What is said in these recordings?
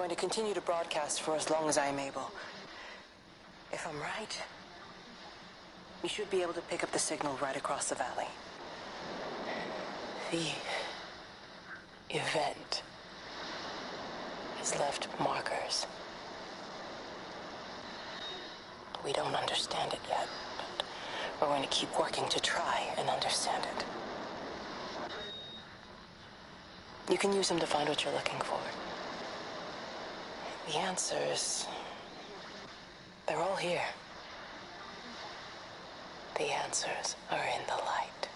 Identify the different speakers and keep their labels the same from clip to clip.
Speaker 1: going to continue to broadcast for as long as I am able. If I'm right, we should be able to pick up the signal right across the valley. The event has left markers. We don't understand it yet, but we're going to keep working to try and understand it. You can use them to find what you're looking for. The answers, they're all here. The answers are in the light.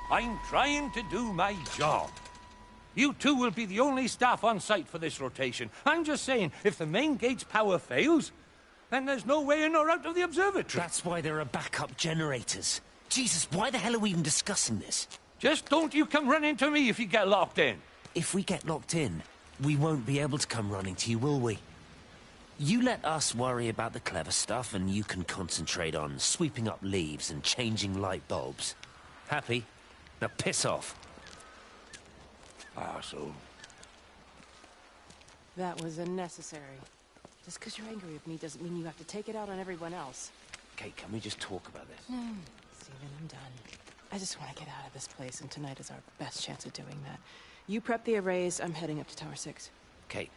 Speaker 2: I'm trying to do my job. You two will be the only staff on site for this rotation. I'm just saying, if the main gate's power fails, then there's no way in or out of the observatory.
Speaker 3: That's why there are backup generators. Jesus, why the hell are we even discussing this?
Speaker 2: Just don't you come running to me if you get locked in.
Speaker 3: If we get locked in, we won't be able to come running to you, will we? You let us worry about the clever stuff, and you can concentrate on sweeping up leaves and changing light bulbs. Happy? Now piss off.
Speaker 2: Arsehole.
Speaker 1: That was unnecessary. Just because you're angry with me doesn't mean you have to take it out on everyone else.
Speaker 3: Kate, can we just talk about this?
Speaker 1: Steven, I'm done. I just want to get out of this place, and tonight is our best chance of doing that. You prep the arrays, I'm heading up to Tower 6.
Speaker 3: Kate.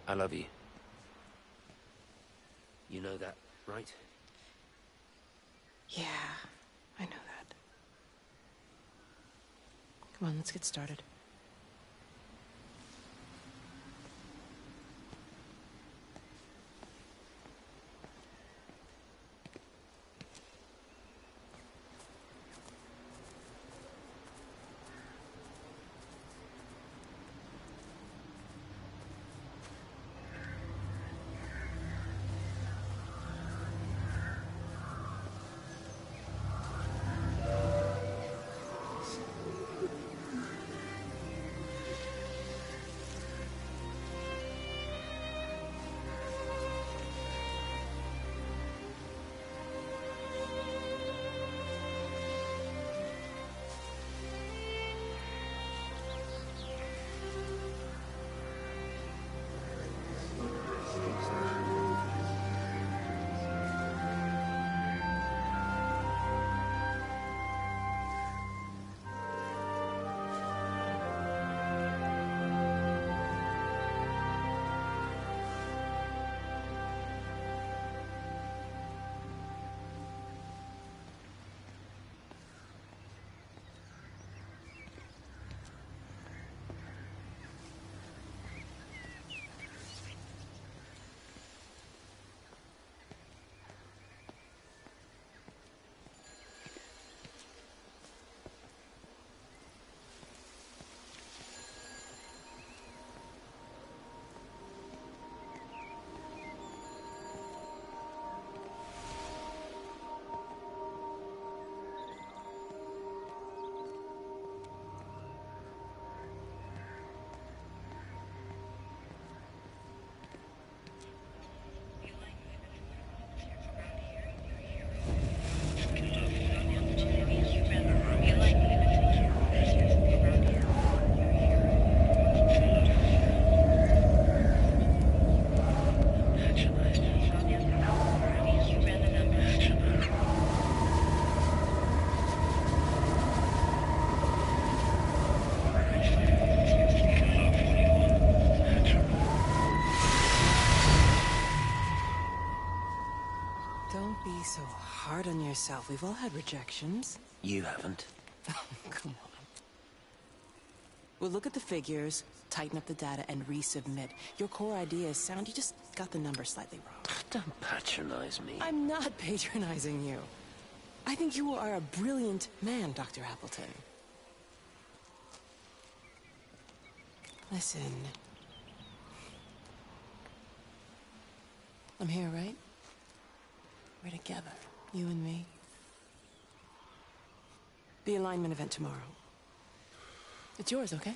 Speaker 3: I love you. You know that, right?
Speaker 1: Yeah, I know that. Come on, let's get started. yourself. We've all had rejections.
Speaker 3: You haven't.
Speaker 1: Come on. We'll look at the figures, tighten up the data, and resubmit. Your core idea is sound, you just got the numbers slightly wrong.
Speaker 3: Don't patronize me.
Speaker 1: I'm not patronizing you. I think you are a brilliant man, Dr. Appleton. Listen. I'm here, right? We're together, you and me. The alignment event tomorrow. It's yours, okay?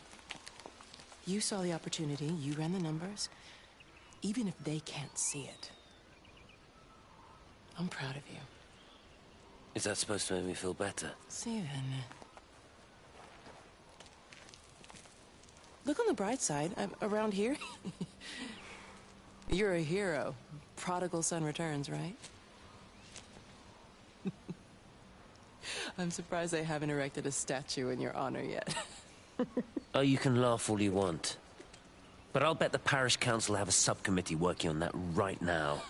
Speaker 1: You saw the opportunity, you ran the numbers. Even if they can't see it, I'm proud of you.
Speaker 3: Is that supposed to make me feel better?
Speaker 1: Steven. Look on the bright side. Around here, you're a hero. Prodigal son returns, right? I'm surprised they haven't erected a statue in your honor yet.
Speaker 3: Oh, you can laugh all you want. But I'll bet the parish council have a subcommittee working on that right now.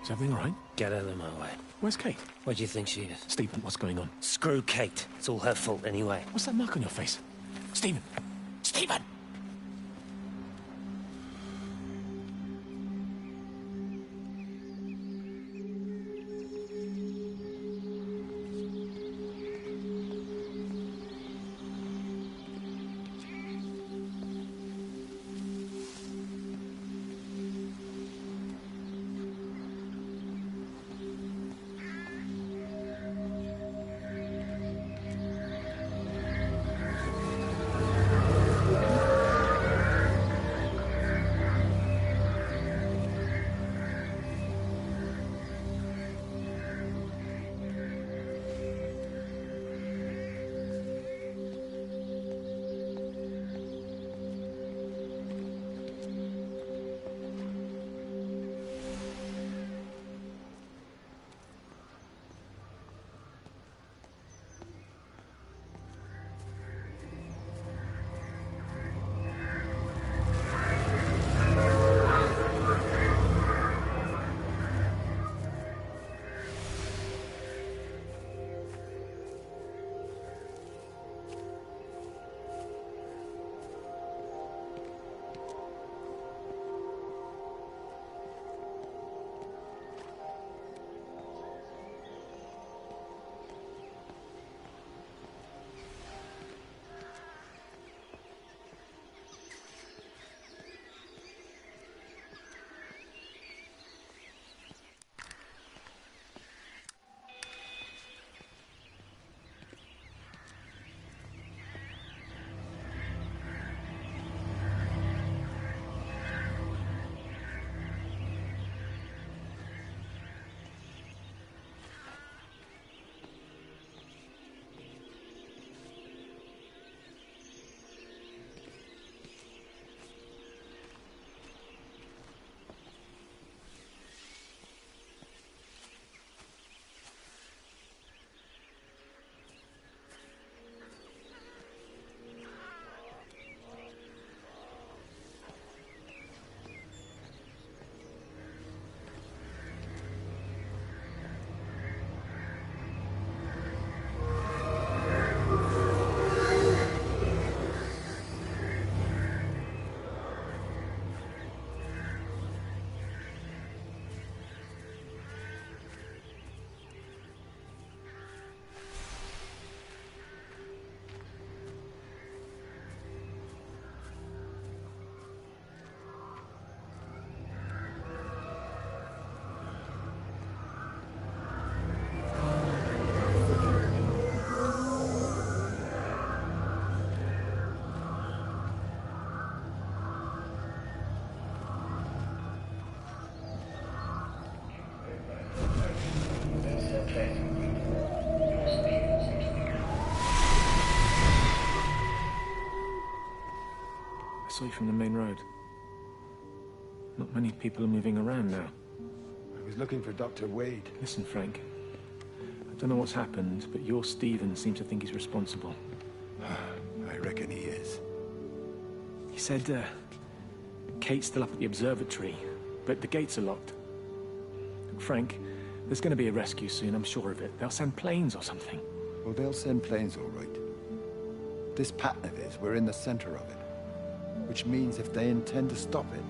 Speaker 4: Is everything all right?
Speaker 3: Get out of my way.
Speaker 4: Where's Kate?
Speaker 3: Where do you think she is?
Speaker 4: Stephen, what's going on?
Speaker 3: Screw Kate. It's all her fault anyway.
Speaker 4: What's that mark on your face? Stephen! Stephen! saw you from the main road. Not many people are moving around now.
Speaker 5: I was looking for Dr. Wade.
Speaker 4: Listen, Frank. I don't know what's happened, but your Stephen seems to think he's responsible.
Speaker 5: I reckon he is.
Speaker 4: He said, Kate's still up at the observatory, but the gates are locked. Frank, there's going to be a rescue soon, I'm sure of it. They'll send planes or something.
Speaker 5: Well, they'll send planes, all right. This pattern of his, we're in the center of it. Which means if they intend to stop it,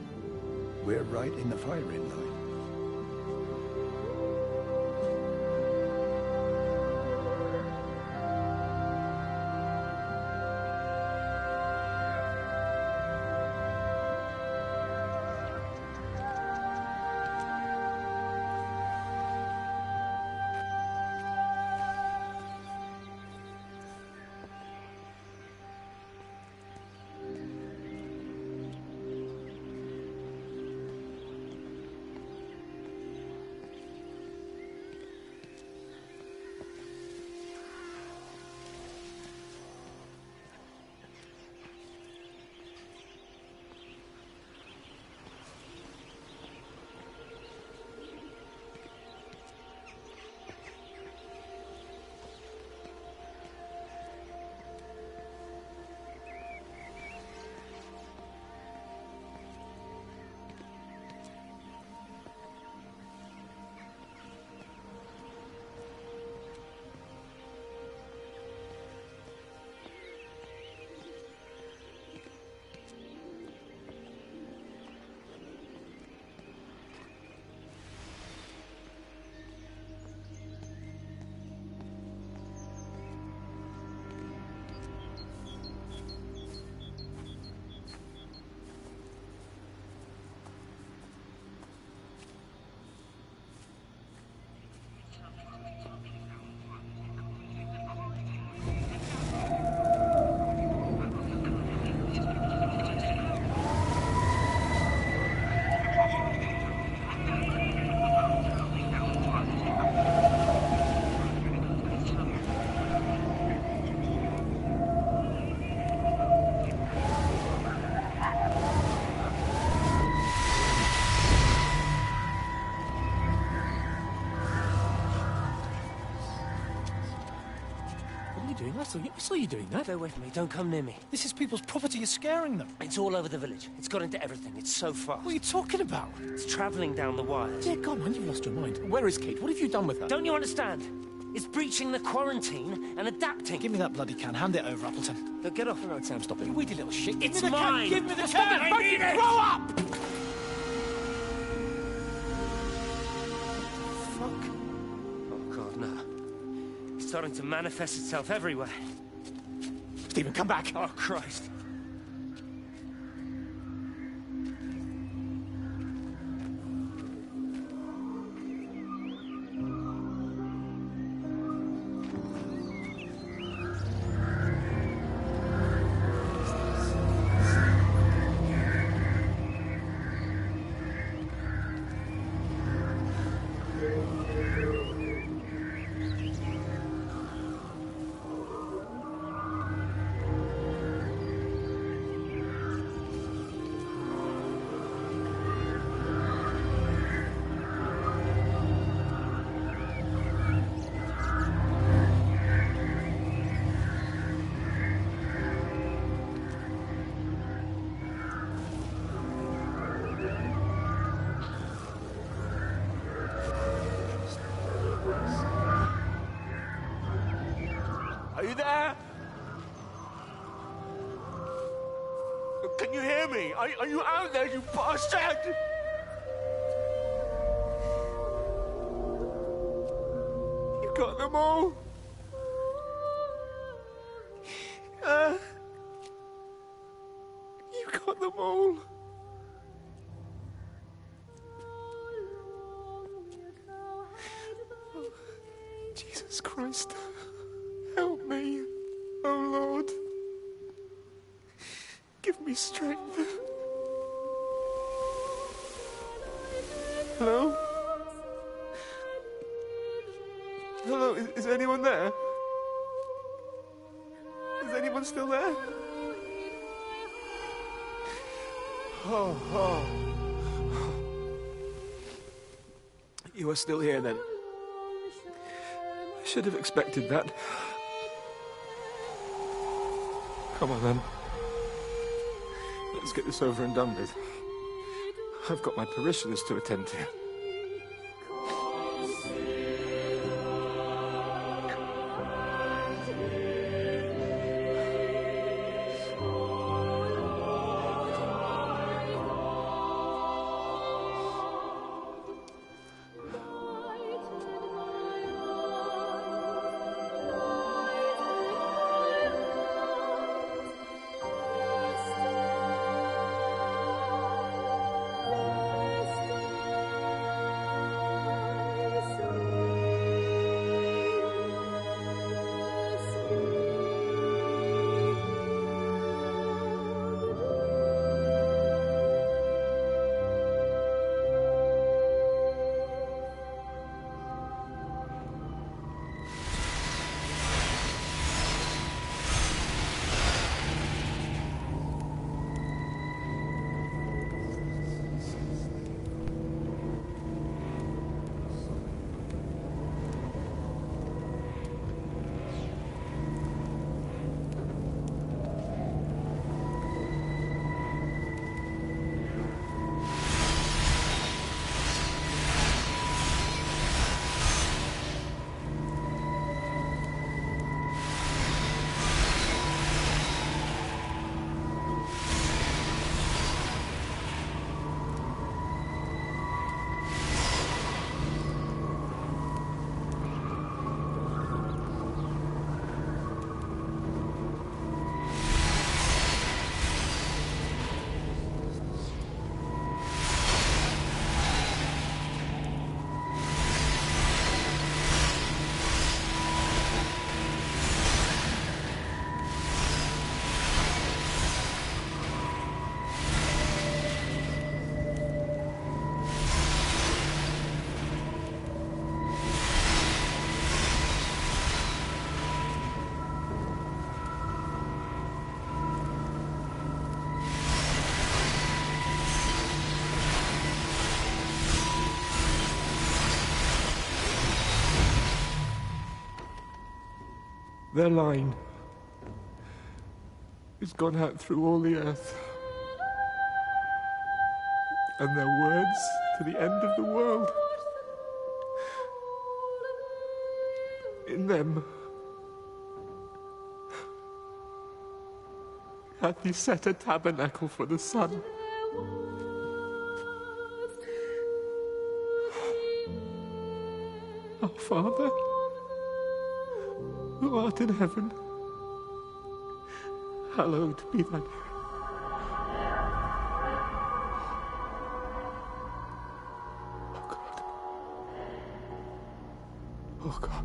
Speaker 5: we're right in the firing line.
Speaker 4: I saw you doing that.
Speaker 3: Stay away from me. Don't come near me.
Speaker 6: This is people's property. You're scaring them.
Speaker 3: It's all over the village. It's got into everything. It's so fast.
Speaker 6: What are you talking about?
Speaker 3: It's travelling down the wires.
Speaker 4: Dear God, man, you've lost your mind. Where is Kate? What have you done with her?
Speaker 3: Don't you understand? It's breaching the quarantine and adapting.
Speaker 6: Give me that bloody can. Hand it over, Appleton.
Speaker 3: Now get off.
Speaker 4: All right, Sam, stop it.
Speaker 6: You weedy little shit. Give
Speaker 3: It's
Speaker 6: me the
Speaker 3: mine.
Speaker 6: Can. Give me the
Speaker 3: Stop
Speaker 6: can.
Speaker 3: it. I need it.
Speaker 6: Grow up!
Speaker 3: Fuck. Oh, God, no. It's starting to manifest itself everywhere.
Speaker 6: Stephen, come back.
Speaker 3: Oh, Christ.
Speaker 2: Are you there? Can you hear me? Are you out there, you bastard? You got them all? You got them all? Oh, Jesus Christ. Help me, oh Lord. Give me strength. Hello? Hello, is anyone there? Is anyone still there?
Speaker 4: You are still here, then? I should have expected that. Come on, then. Let's get this over and done with. I've got my parishioners to attend to. Their line has gone out through all the earth, and their words to the end of the world. In them hath he set a tabernacle for the sun. Our Father, who art in heaven, hallowed be thy name. Oh God. Oh God.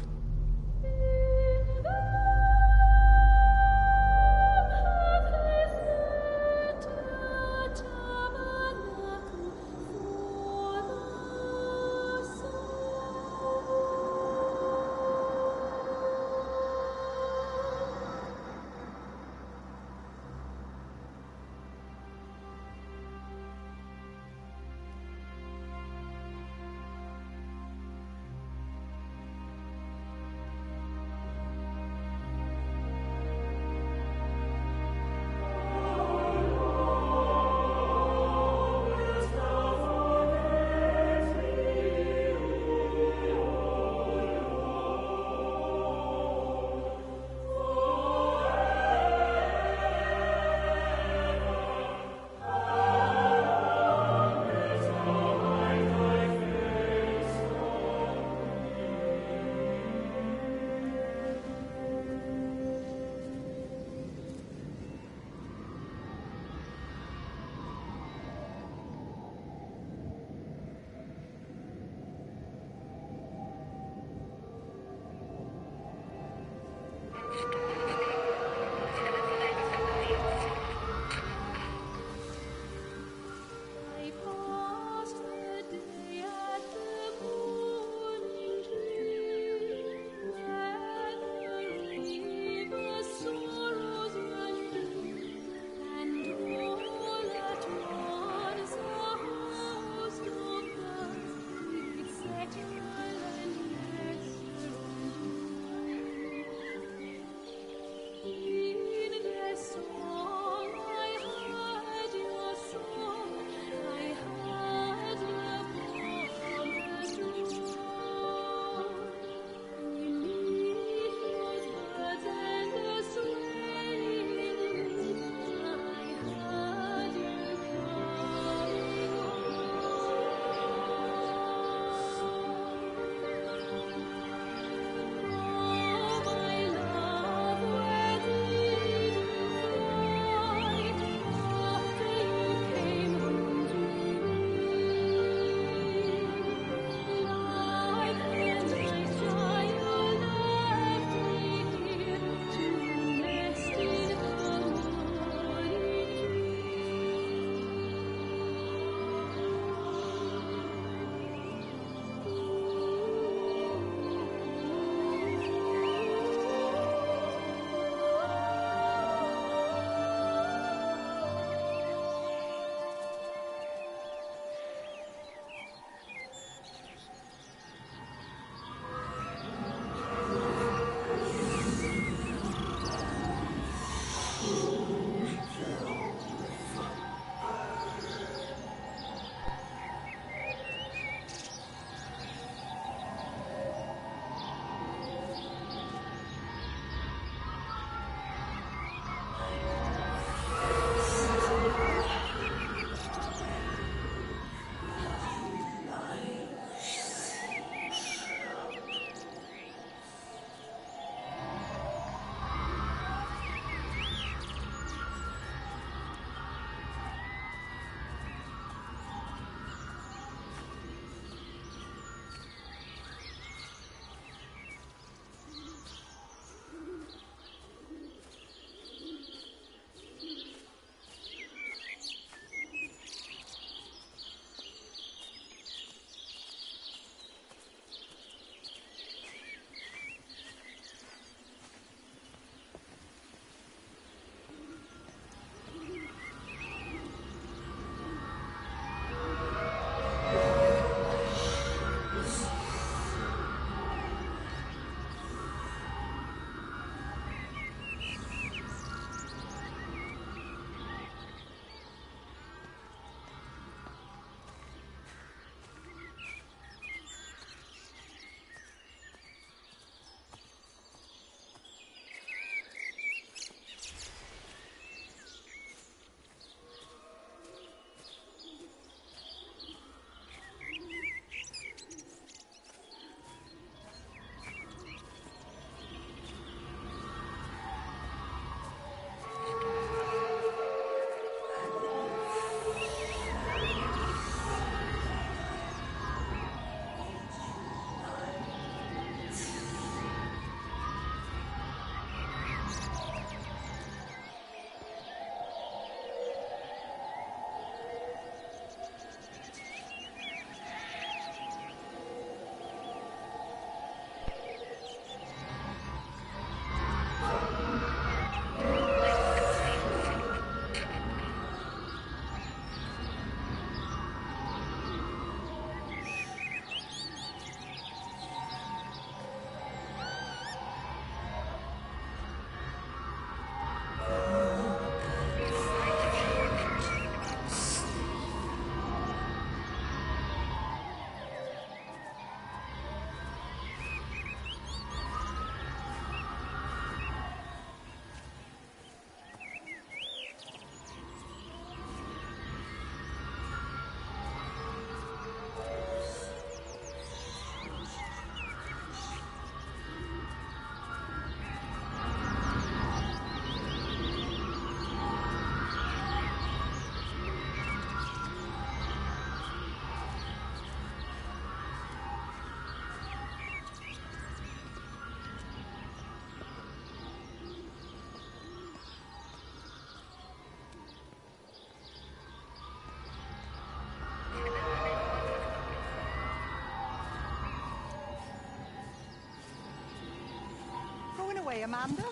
Speaker 7: away, Amanda?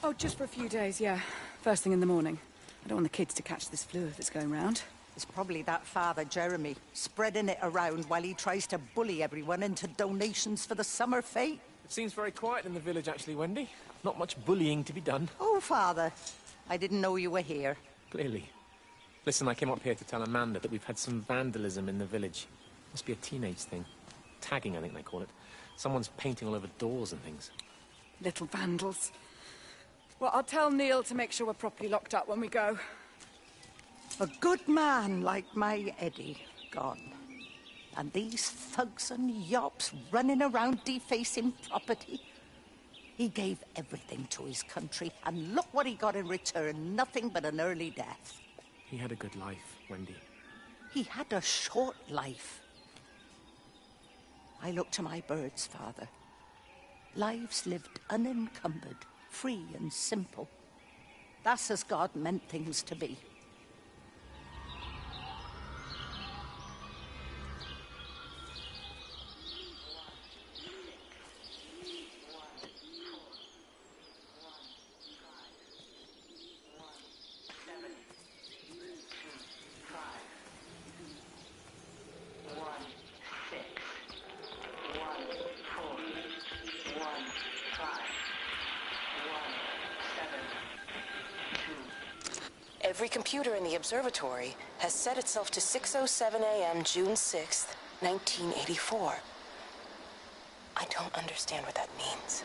Speaker 8: Oh, just for a few days, yeah. First thing in the morning. I don't want the kids to catch this flu if it's going round.
Speaker 7: It's probably that father, Jeremy, spreading it around while he tries to bully everyone into donations for the summer fete.
Speaker 4: It seems very quiet in the village, actually, Wendy. Not much bullying to be done.
Speaker 7: Oh, Father. I didn't know you were here.
Speaker 4: Clearly. Listen, I came up here to tell Amanda that we've had some vandalism in the village. Must be a teenage thing. Tagging, I think they call it. Someone's painting all over doors and things.
Speaker 8: Little vandals. Well, I'll tell Neil to make sure we're properly locked up when we go.
Speaker 7: A good man like my Eddie gone. And these thugs and yops running around defacing property. He gave everything to his country, and look what he got in return. Nothing but an early death.
Speaker 4: He had a good life, Wendy.
Speaker 7: He had a short life. I look to my birds, Father. Lives lived unencumbered, free and simple. That's as God meant things to be.
Speaker 1: Every computer in the observatory has set itself to 6:07 a.m. June 6th, 1984. I don't understand what that means.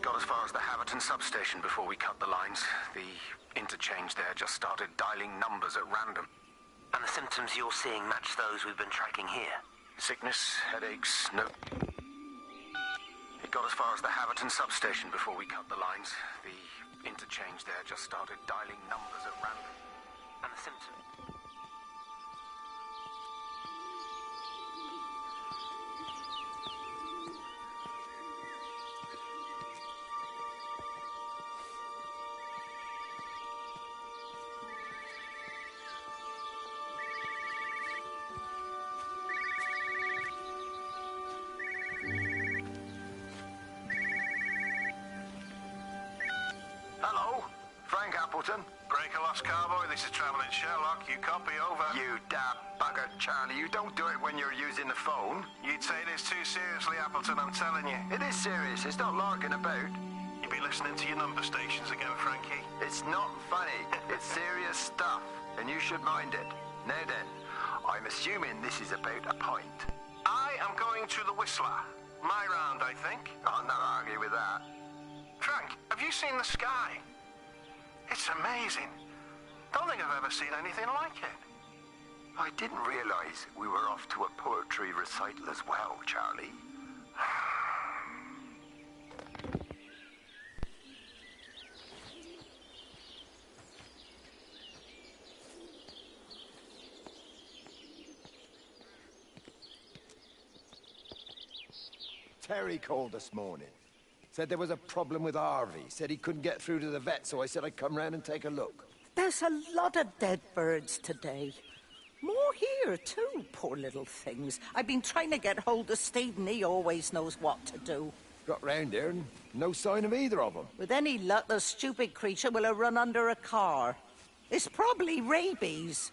Speaker 9: Got as far as the Haverton substation before we cut the lines. The interchange there just started dialing numbers at random.
Speaker 3: And the symptoms you're seeing match those we've been tracking here?
Speaker 9: Sickness, headaches, no... It got as far as the Haverton substation before we cut the lines. The interchange there just started dialing numbers at random.
Speaker 3: And the symptoms...
Speaker 9: Hello? Frank Appleton?
Speaker 10: Break a lost cowboy, this is Traveling Sherlock. You copy, over.
Speaker 9: You daft bugger, Charlie. You don't do it when you're using the phone.
Speaker 10: You'd say this too seriously, Appleton, I'm telling you.
Speaker 9: It is serious. It's not larking about.
Speaker 10: You be listening to your number stations again, Frankie.
Speaker 9: It's not funny. It's serious stuff, and you should mind it. Now then, I'm assuming this is about a pint.
Speaker 10: I am going to the Whistler. My round, I think.
Speaker 9: I'll not argue with that.
Speaker 10: Frank, have you seen the sky? It's amazing. Don't think I've ever seen anything like it.
Speaker 9: I didn't realize we were off to a poetry recital as well, Charlie.
Speaker 5: Terry called this morning. Said there was a problem with Harvey. Said he couldn't get through to the vet, so I said I'd come round and take a look.
Speaker 7: There's a lot of dead birds today. More here, too, poor little things. I've been trying to get hold of Steve, and he always knows what to do.
Speaker 5: Got round here and no sign of either of them.
Speaker 7: With any luck, the stupid creature will have run under a car. It's probably rabies.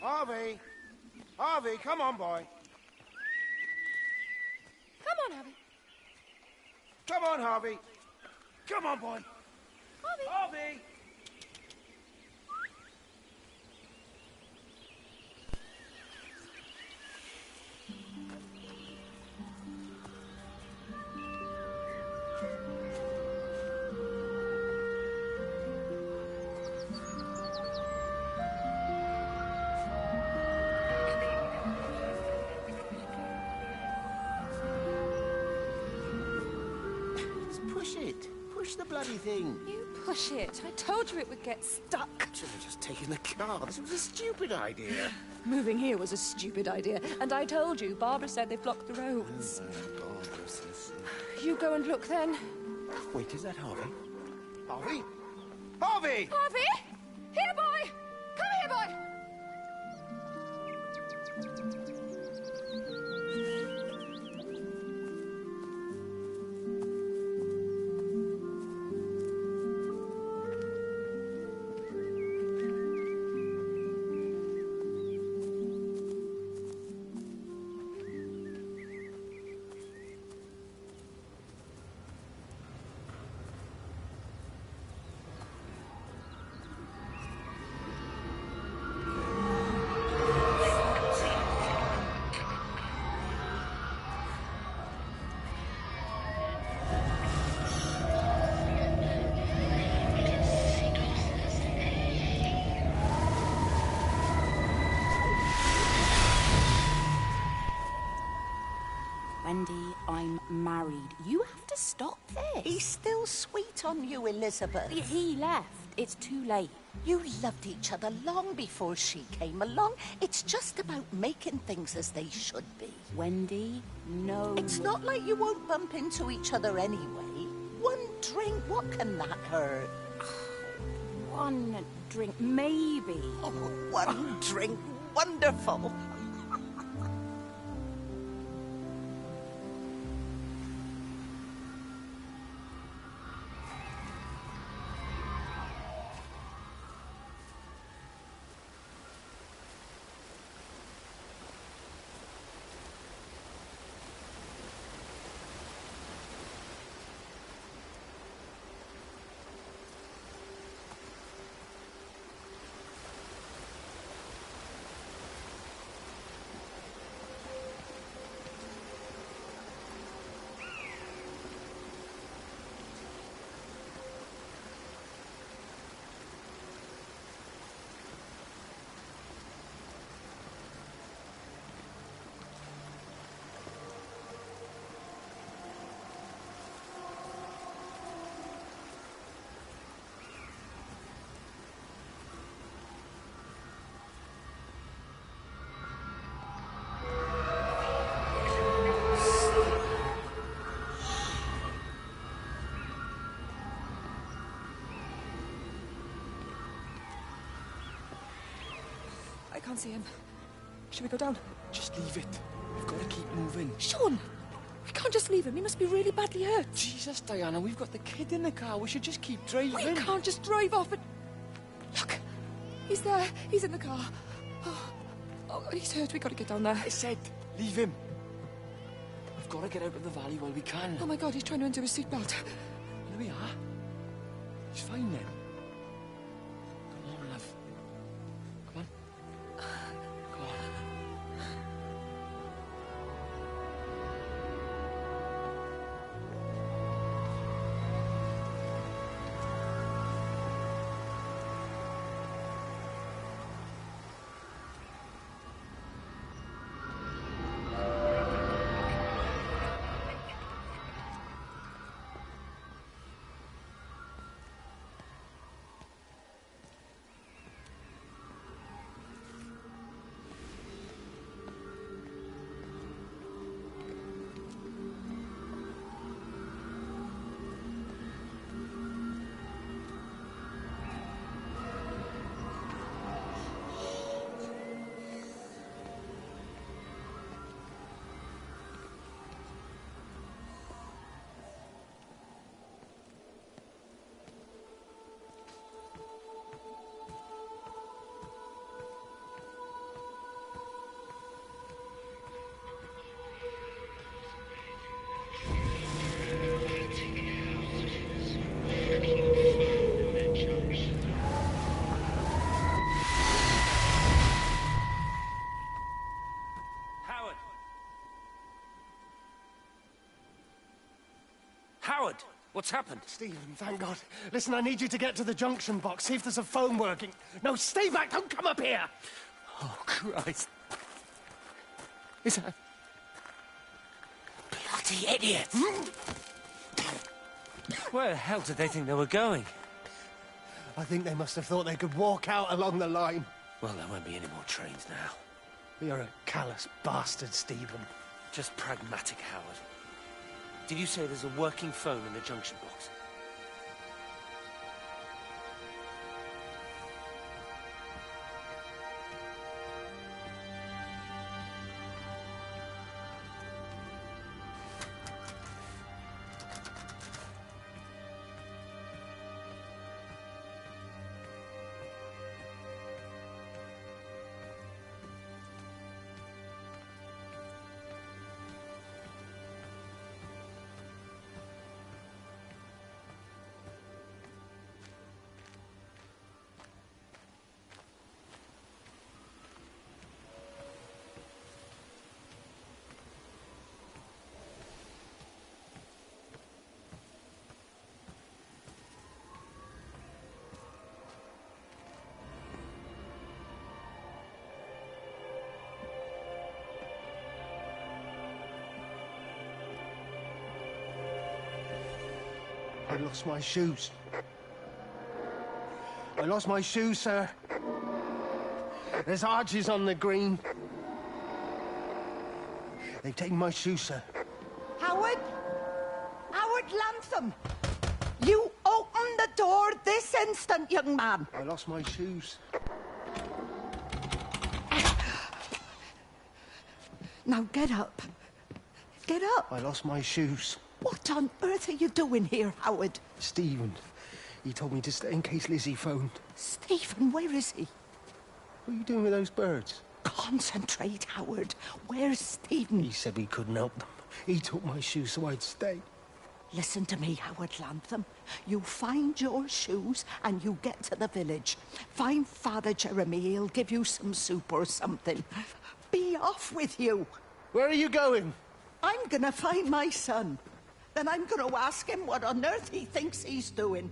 Speaker 11: Harvey! Harvey, come on, boy.
Speaker 8: Come on, Harvey.
Speaker 11: Come on, Harvey. Come on, boy.
Speaker 8: Harvey!
Speaker 11: Harvey!
Speaker 12: Push it. Push the bloody thing.
Speaker 8: You push it. I told you it would get stuck.
Speaker 12: Should have just taken the car. This was a stupid idea.
Speaker 8: Moving here was a stupid idea. And I told you, Barbara said they blocked the roads. You go and look then.
Speaker 12: Wait, is that Harvey? Harvey? Harvey!
Speaker 8: Harvey! Here, boy! Come here, boy!
Speaker 13: Wendy, I'm married. You have to stop this.
Speaker 7: He's still sweet on you, Elizabeth.
Speaker 13: He left. It's too late.
Speaker 7: You loved each other long before she came along. It's just about making things as they should be.
Speaker 13: Wendy, no.
Speaker 7: It's not like you won't bump into each other anyway. One drink, what can that hurt?
Speaker 13: One drink, maybe.
Speaker 7: Oh, one drink, wonderful.
Speaker 8: I can't see him. Should we go down?
Speaker 6: Just leave it. We've got to keep moving.
Speaker 8: Sean! We can't just leave him. He must be really badly hurt.
Speaker 6: Jesus, Diana, we've got the kid in the car. We should just keep driving.
Speaker 8: We can't just drive off and... Look! He's there. He's in the car. Oh, he's hurt. We've got to get down there.
Speaker 6: I said, leave him. We've got to get out of the valley while we can.
Speaker 8: Oh, my God, he's trying to undo his seatbelt.
Speaker 6: Here we are. He's fine then. Come on, love. Come on. Come on.
Speaker 3: Howard, what's happened?
Speaker 11: Stephen, thank God. Listen, I need you to get to the junction box, see if there's a phone working. No, stay back, don't come up here!
Speaker 3: Oh, Christ.
Speaker 11: Is that...
Speaker 3: Bloody idiots! Where the hell did they think they were going?
Speaker 11: I think they must have thought they could walk out along the line.
Speaker 3: Well, there won't be any more trains now.
Speaker 11: You're a callous bastard, Stephen.
Speaker 3: Just pragmatic, Howard. Did you say there's a working phone in the junction box?
Speaker 11: I lost my shoes. I lost my shoes, sir. There's arches on the green. They've taken my shoes, sir.
Speaker 7: Howard? Howard Lantham! You open the door this instant, young man.
Speaker 11: I lost my shoes.
Speaker 7: Now get up. Get up.
Speaker 11: I lost my shoes.
Speaker 7: What on earth are you doing here, Howard?
Speaker 11: Stephen, he told me to stay in case Lizzie phoned.
Speaker 7: Stephen, where is he?
Speaker 11: What are you doing with those birds?
Speaker 7: Concentrate, Howard. Where's Stephen?
Speaker 11: He said we couldn't help them. He took my shoes so I'd stay.
Speaker 7: Listen to me, Howard Lantham. You find your shoes and you get to the village. Find Father Jeremy. He'll give you some soup or something. Be off with you.
Speaker 11: Where are you going?
Speaker 7: I'm gonna find my son. Then I'm gonna ask him what on earth he thinks he's doing.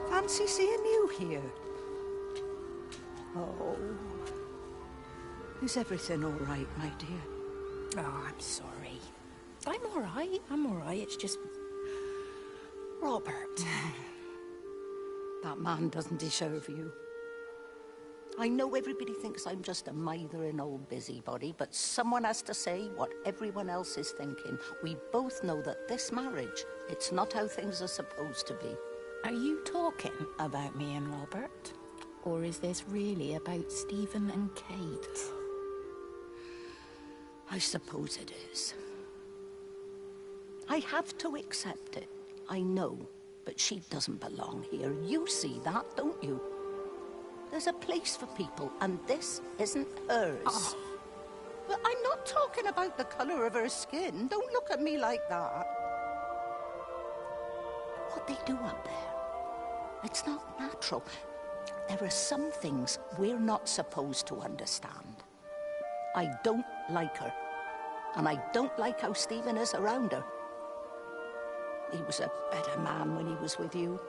Speaker 7: Fancy seeing you here. Oh. Is everything all right, my dear?
Speaker 13: Oh, I'm sorry. I'm all right. I'm all right. It's just... Robert.
Speaker 7: That man doesn't deserve you. I know everybody thinks I'm just a mithering old busybody, but someone has to say what everyone else is thinking. We both know that this marriage, it's not how things are supposed to be.
Speaker 13: Are you talking about me and Robert? Or is this really about Stephen and Kate?
Speaker 7: I suppose it is. I have to accept it. I know, but she doesn't belong here. You see that, don't you? There's a place for people, and this isn't hers.
Speaker 13: Oh,
Speaker 7: But I'm not talking about the colour of her skin. Don't look at me like that. What they do up there, it's not natural. There are some things we're not supposed to understand. I don't like her. And I don't like how Stephen is around her. He was a better man when he was with you.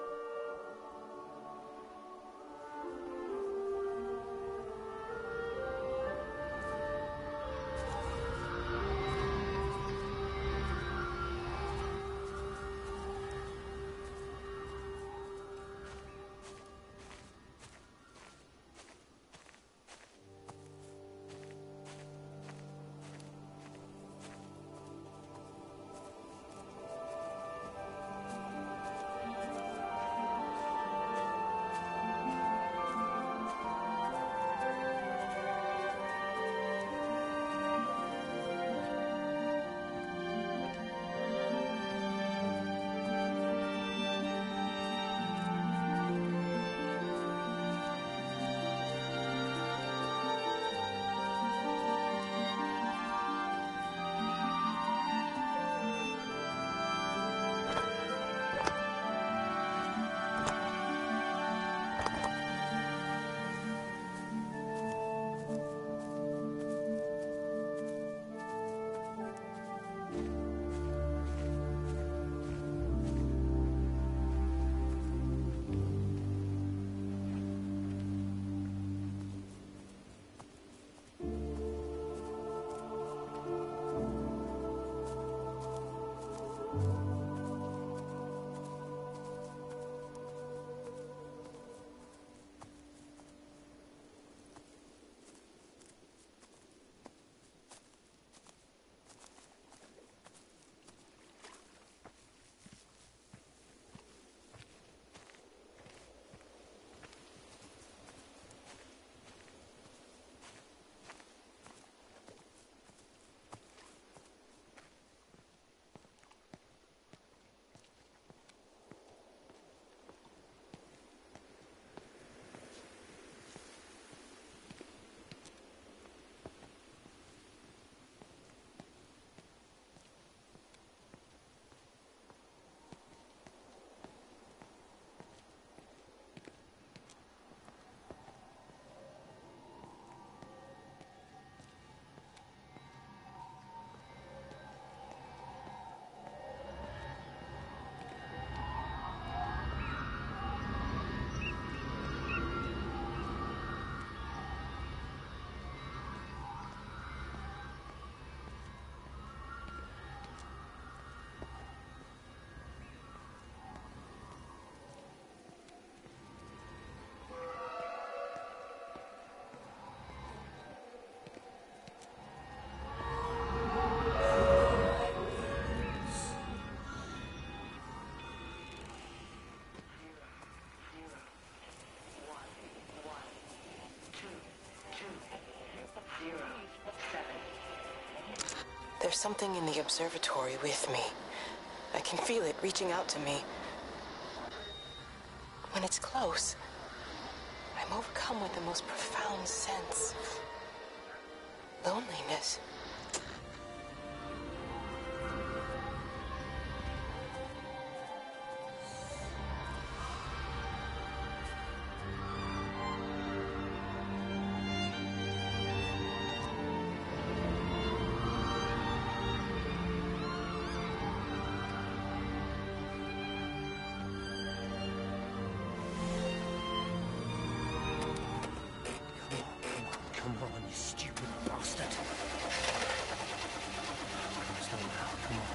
Speaker 1: There's something in the observatory with me. I can feel it reaching out to me. When it's close, I'm overcome with the most profound sense of loneliness.
Speaker 3: Come on, you stupid bastard. Slow down, come on.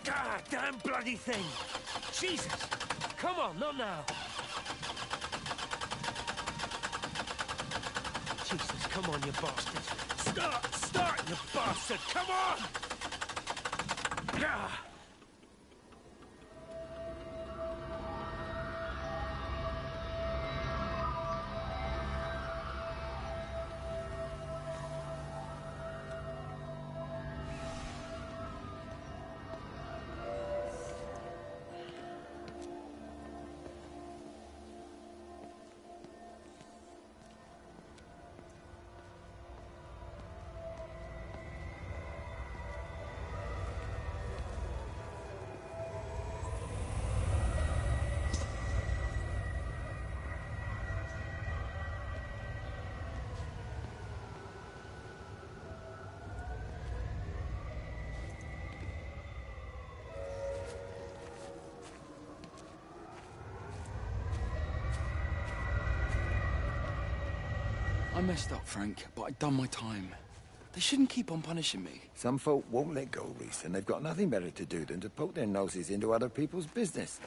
Speaker 3: God damn bloody thing! Jesus! Come on, not now! Jesus, come on, you bastard! Start, you bastard! Come on! Ah!
Speaker 6: messed up, Frank, but I'd done my time. They shouldn't keep on punishing me.
Speaker 5: Some folk won't let go, Reese, and they've got nothing better to do than to poke their noses into other people's business.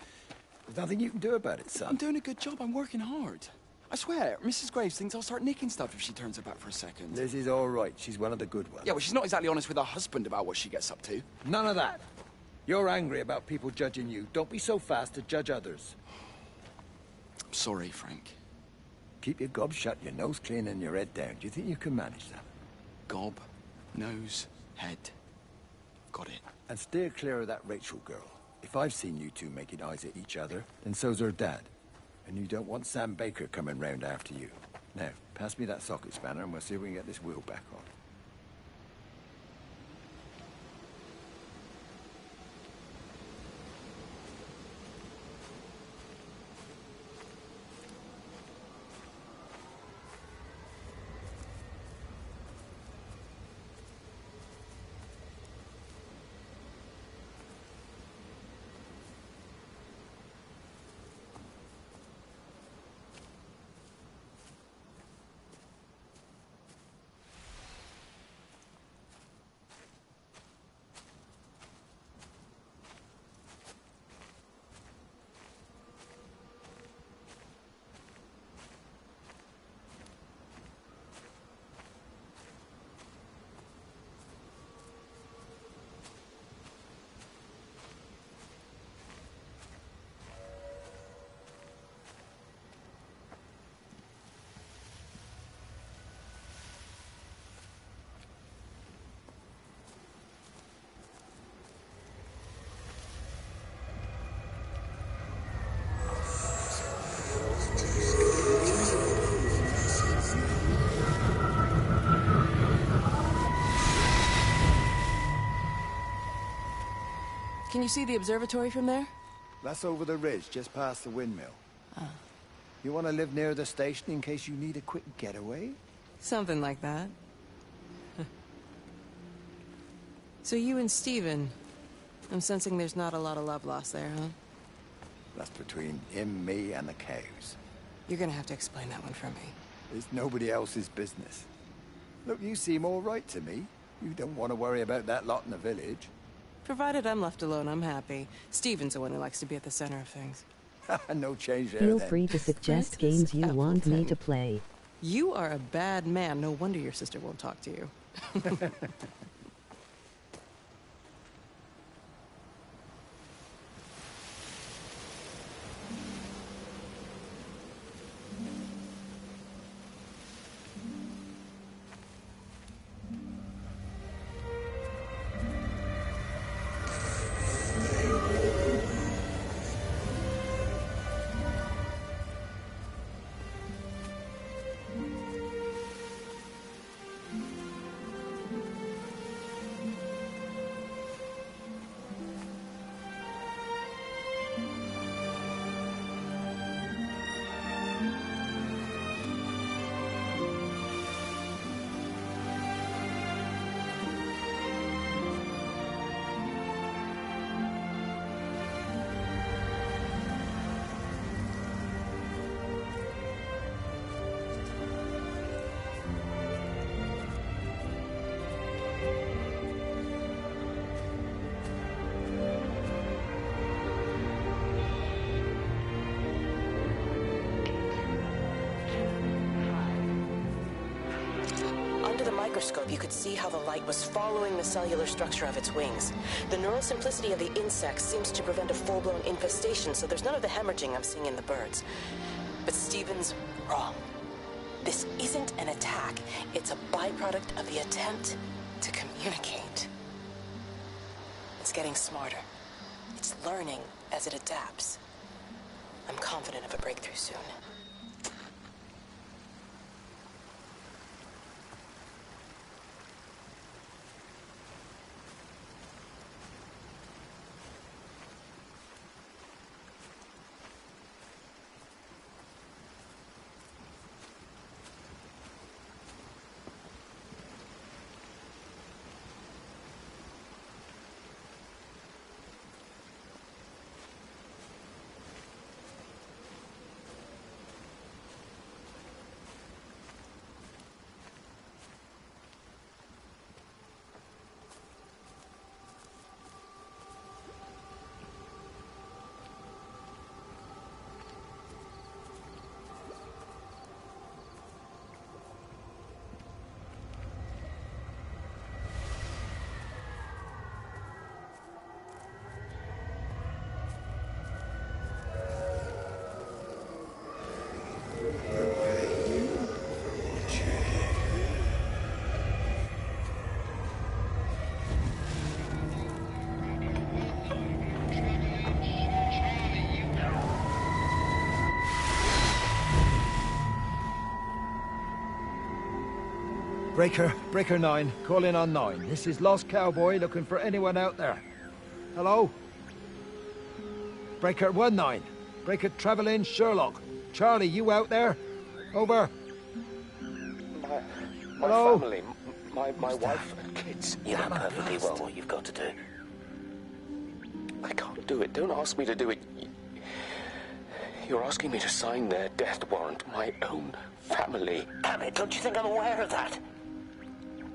Speaker 5: There's nothing you can do about it, son.
Speaker 6: I'm doing a good job. I'm working hard. I swear, Mrs. Graves thinks I'll start nicking stuff if she turns her back for a second.
Speaker 5: Liz is all right. She's one of the good ones.
Speaker 6: Yeah, well, she's not exactly honest with her husband about what she gets up to.
Speaker 5: None of that. You're angry about people judging you. Don't be so fast to judge others.
Speaker 6: I'm sorry, Frank.
Speaker 5: Keep your gob shut, your nose clean, and your head down. Do you think you can manage that?
Speaker 6: Gob, nose, head. Got it.
Speaker 5: And steer clear of that Rachel girl. If I've seen you two making eyes at each other, then so's her dad. And you don't want Sam Baker coming round after you. Now, pass me that socket spanner and we'll see if we can get this wheel back on.
Speaker 1: Can you see the observatory from there?
Speaker 5: That's over the ridge, just past the windmill.
Speaker 1: Oh.
Speaker 5: You want to live near the station in case you need a quick getaway?
Speaker 1: Something like that. So you and Stephen, I'm sensing there's not a lot of love lost there, huh?
Speaker 5: That's between him, me, and the cows.
Speaker 1: You're gonna have to explain that one for me.
Speaker 5: It's nobody else's business. Look, you seem all right to me. You don't want to worry about that lot in the village.
Speaker 1: Provided I'm left alone, I'm happy. Stephen's the one who likes to be at the center of things.
Speaker 5: No change there,
Speaker 14: Feel
Speaker 5: then.
Speaker 14: free to suggest games you want me to play.
Speaker 1: You are a bad man. No wonder your sister won't talk to you. Microscope, you could see how the light was following the cellular structure of its wings. The neural simplicity of the insects seems to prevent a full-blown infestation, so there's none of the hemorrhaging I'm seeing in the birds. But Stephen's wrong. This isn't an attack. It's a byproduct of the attempt to communicate. It's getting smarter. It's learning as it adapts. I'm confident of a breakthrough soon.
Speaker 5: Breaker 9, call in on 9. This is Lost Cowboy looking for anyone out there. Hello? Breaker 19. Breaker Travelin' Sherlock. Charlie, you out there? Over.
Speaker 15: My
Speaker 5: Hello?
Speaker 15: family, my wife and kids.
Speaker 3: You know perfectly well what you've got to do.
Speaker 15: I can't do it. Don't ask me to do it. You're asking me to sign their death warrant. My own family.
Speaker 3: Damn it, don't you think I'm aware of that?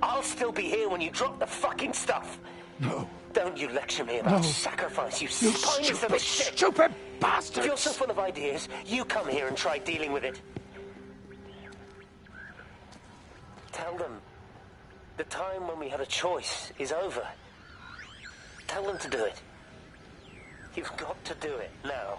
Speaker 3: I'll still be here when you drop the fucking stuff.
Speaker 5: No.
Speaker 3: Don't you lecture me about sacrifice, you spineless little shit.
Speaker 5: Stupid bastard!
Speaker 3: If you're so full of ideas, you come here and try dealing with it. Tell them the time when we had a choice is over. Tell them to do it. You've got to do it now.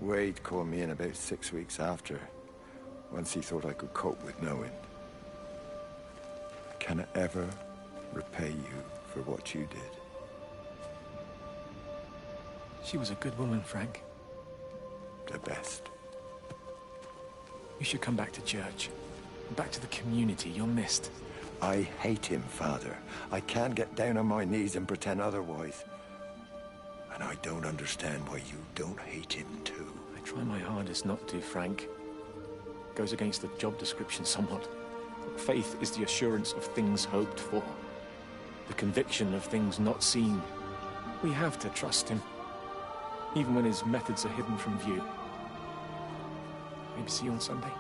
Speaker 5: Wade called me in about 6 weeks after, once he thought I could cope with knowing. Can I ever repay you for what you did?
Speaker 4: She was a good woman, Frank.
Speaker 5: The best.
Speaker 4: You should come back to church. Back to the community. You're missed.
Speaker 5: I hate him, Father. I can't get down on my knees and pretend otherwise. And I don't understand why you don't hate him too.
Speaker 4: I try my hardest not to, Frank. Goes against the job description somewhat. Faith is the assurance of things hoped for. The conviction of things not seen. We have to trust him. Even when his methods are hidden from view. Maybe see you on Sunday.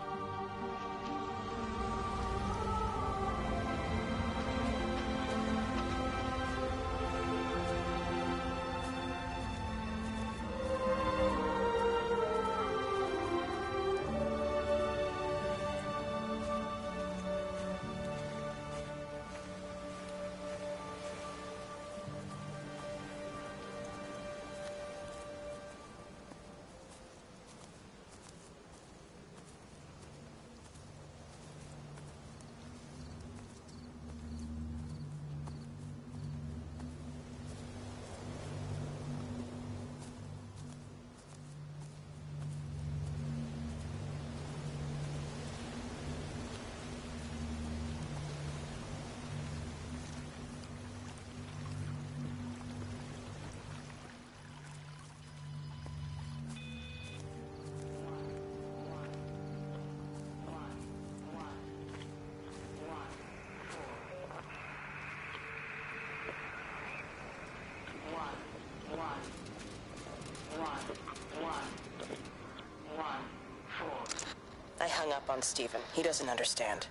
Speaker 1: I hung up on Stephen. He doesn't understand.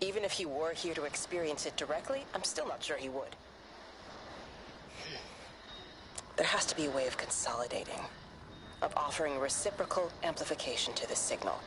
Speaker 1: Even if he were here to experience it directly, I'm still not sure he would. There has to be a way of consolidating, of offering reciprocal amplification to this signal.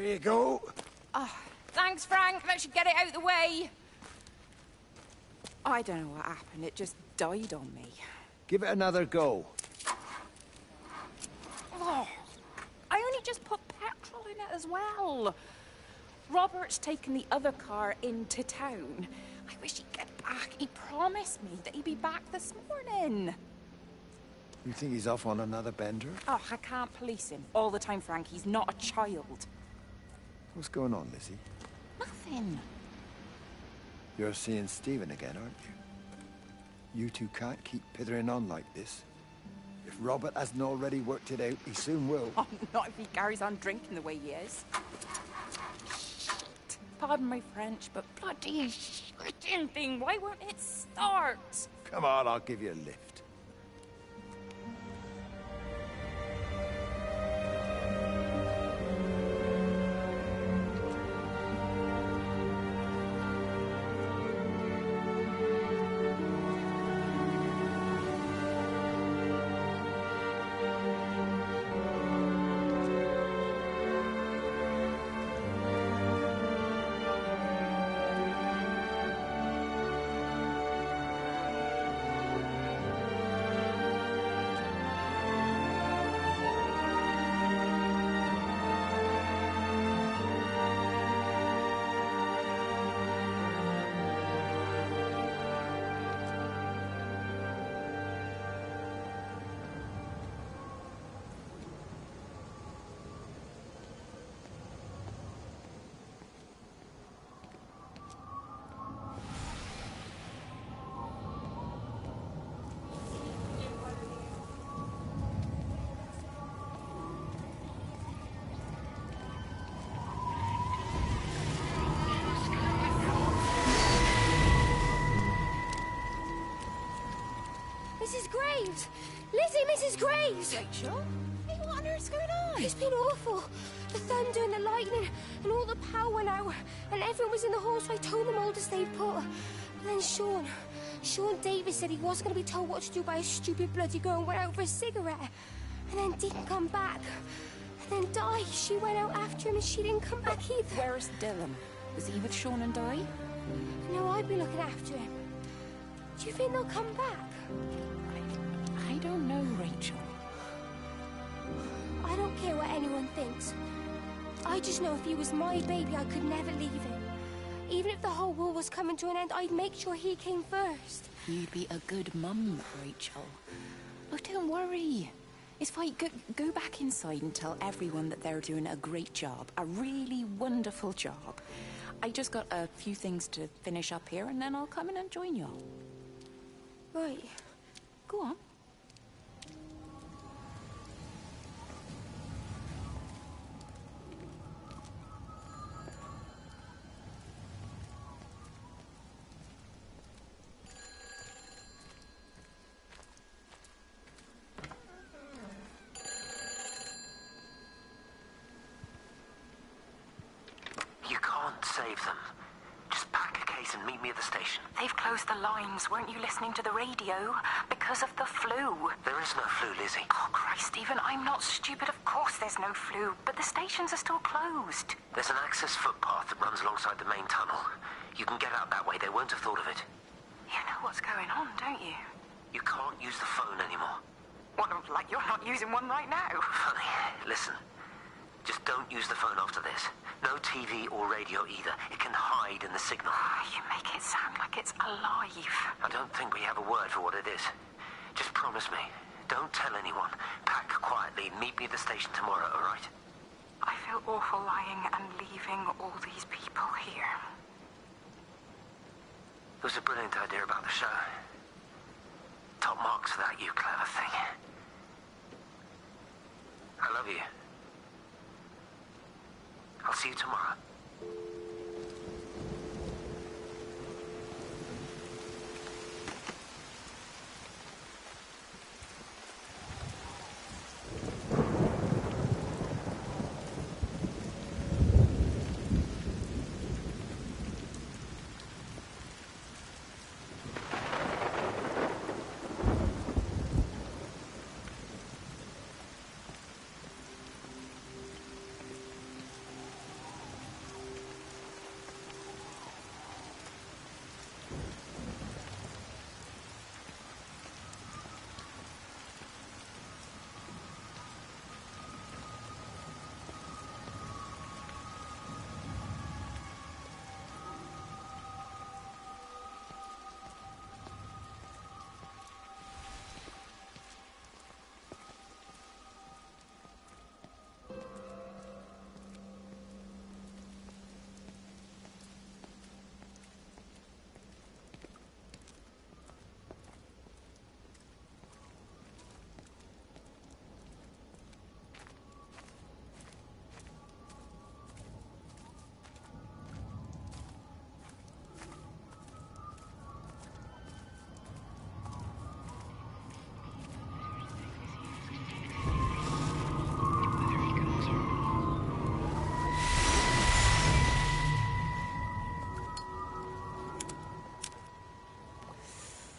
Speaker 5: you go.
Speaker 13: Oh, thanks, Frank. That should get it out of the way. I don't know what happened. It just died on me.
Speaker 5: Give it another go.
Speaker 13: Oh, I only just put petrol in it as well. Robert's taken the other car into town. I wish he'd get back. He promised me that he'd be back this morning.
Speaker 5: You think he's off on another bender?
Speaker 13: Oh, I can't police him all the time, Frank. He's not a child.
Speaker 5: What's going on, Lizzie?
Speaker 13: Nothing.
Speaker 5: You're seeing Stephen again, aren't you? You two can't keep pithering on like this. If Robert hasn't already worked it out, he soon will.
Speaker 13: Oh, not if he carries on drinking the way he is. Shit. Pardon my French, but bloody shitting thing, why won't it start?
Speaker 5: Come on, I'll give you a lift.
Speaker 16: Mrs. Graves! Lizzie, Mrs. Graves!
Speaker 13: Rachel? Hey, what on earth's going on?
Speaker 16: It's been awful. The thunder and the lightning and all the power went out and everyone was in the hall, so I told them all to stay put. But then Sean Davis said he wasn't going to be told what to do by a stupid bloody girl and went out for a cigarette. And then didn't come back. And then Di, she went out after him and she didn't come back either.
Speaker 13: Where's Dylan? Was he with Sean and Di?
Speaker 16: No, I'd be looking after him. Do you think they'll come back?
Speaker 13: I don't know, Rachel.
Speaker 16: I don't care what anyone thinks. I just know if he was my baby, I could never leave him. Even if the whole world was coming to an end, I'd make sure he came first.
Speaker 13: You'd be a good mum, Rachel. Oh, don't worry. It's fine. Go back inside and tell everyone that they're doing a great job. A really wonderful job. I just got a few things to finish up here, and then I'll come in and join you all.
Speaker 16: Right.
Speaker 13: Go on.
Speaker 3: Save them. Just pack a case and meet me at the station.
Speaker 13: They've closed the lines. Weren't you listening to the radio? Because of the flu.
Speaker 3: There is no flu, Lizzie.
Speaker 13: Oh, Christ, Stephen, I'm not stupid. Of course there's no flu. But the stations are still closed.
Speaker 3: There's an access footpath that runs alongside the main tunnel. You can get out that way. They won't have thought of it.
Speaker 13: You know what's going on, don't you?
Speaker 3: You can't use the phone anymore.
Speaker 13: What, like you're not using one right now?
Speaker 3: Funny. Listen. Just don't use the phone after this. No TV or radio either. It can hide in the signal.
Speaker 13: You make it sound like it's alive.
Speaker 3: I don't think we have a word for what it is. Just promise me. Don't tell anyone. Pack quietly and meet me at the station tomorrow, all right?
Speaker 13: I feel awful lying and leaving all these people here.
Speaker 3: It was a brilliant idea about the show. Top marks for that, you clever thing. I love you. I'll see you tomorrow.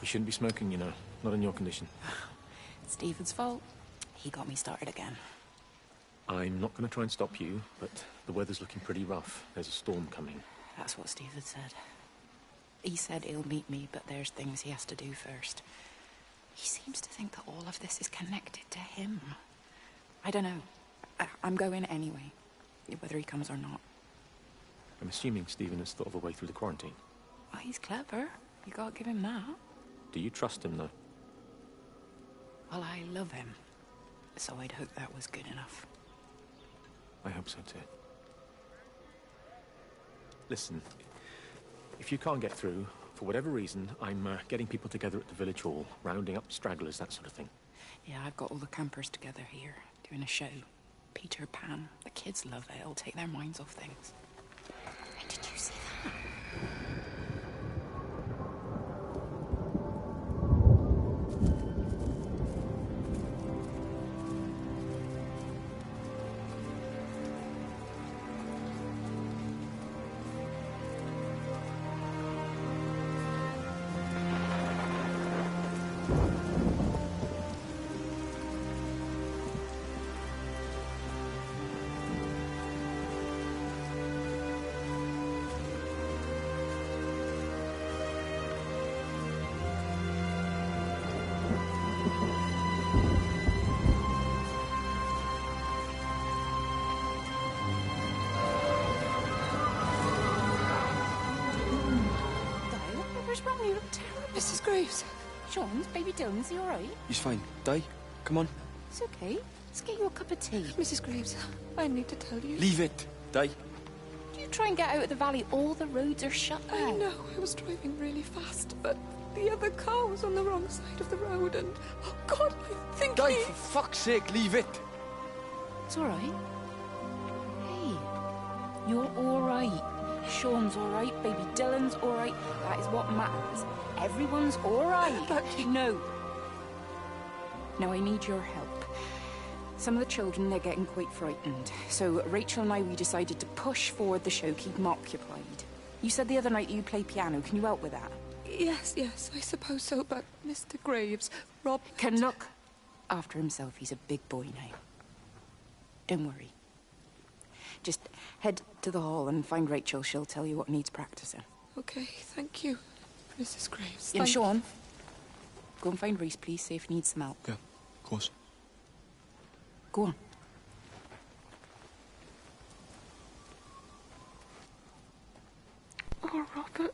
Speaker 4: You shouldn't be smoking, you know. Not in your condition.
Speaker 13: It's Stephen's fault. He got me started again.
Speaker 4: I'm not going to try and stop you, but the weather's looking pretty rough. There's a storm coming.
Speaker 13: That's what Stephen said. He said he'll meet me, but there's things he has to do first. He seems to think that all of this is connected to him. I don't know. I'm going anyway, whether he comes or not.
Speaker 4: I'm assuming Stephen has thought of a way through the quarantine.
Speaker 13: Well, he's clever. You gotta give him that.
Speaker 4: Do you trust him, though?
Speaker 13: Well, I love him. So I'd hope that was good enough.
Speaker 4: I hope so, too. Listen, if you can't get through, for whatever reason, I'm getting people together at the village hall, rounding up stragglers, that sort of thing.
Speaker 13: Yeah, I've got all the campers together here, doing a show. Peter Pan. The kids love it. It'll take their minds off things. Hey, did you see that? What's wrong? You look terrible.
Speaker 8: Mrs. Graves.
Speaker 13: Sean's baby Dylan, is he all right?
Speaker 6: He's fine. Di, come on.
Speaker 13: It's okay. Let's get you a cup of tea.
Speaker 8: Mrs. Graves, I need to tell you.
Speaker 6: Leave it, Di.
Speaker 13: Do you try and get out of the valley? All the roads are shut now.
Speaker 8: I know. I was driving really fast, but the other car was on the wrong side of the road, and oh God, I think
Speaker 6: Di, for fuck's sake, leave it.
Speaker 13: It's all right. Hey, you're all right. Sean's all right. Baby Dylan's all right. That is what matters. Everyone's all right.
Speaker 8: But
Speaker 13: no. No, I need your help. Some of the children, they're getting quite frightened. So Rachel and I, we decided to push forward the show, keep them occupied. You said the other night you play piano. Can you help with that?
Speaker 8: Yes, I suppose so, but Mr. Graves, Rob...
Speaker 13: Can look after himself. He's a big boy now. Don't worry. Just head to the hall and find Rachel. She'll tell you what needs practicing.
Speaker 8: Okay, thank you, Mrs. Graves.
Speaker 13: And Sean, go and find Reese, please, see if he needs some help.
Speaker 6: Yeah, of course.
Speaker 13: Go on.
Speaker 8: Oh, Robert.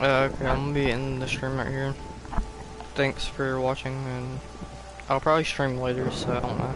Speaker 17: Okay, I'm gonna be in the stream right here. Thanks for watching, and I'll probably stream later, so I don't know.